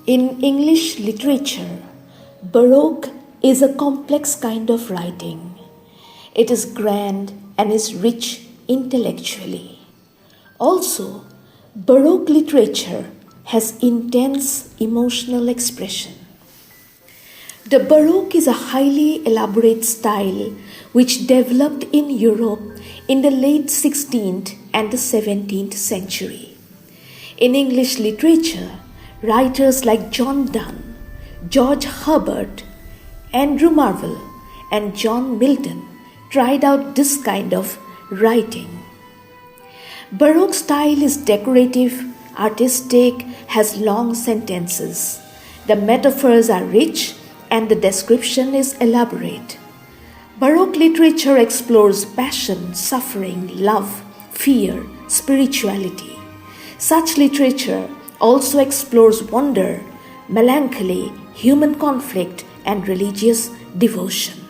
In English literature, Baroque is a complex kind of writing. It is grand and is rich intellectually. Also, Baroque literature has intense emotional expression. The Baroque is a highly elaborate style which developed in Europe in the late 16th and the 17th century. In English literature, writers like John Donne, George Herbert, Andrew Marvell, and John Milton tried out this kind of writing. Baroque style is decorative, artistic, has long sentences. The metaphors are rich and the description is elaborate. Baroque literature explores passion, suffering, love, fear, spirituality. Such literature also explores wonder, melancholy, human conflict, and religious devotion.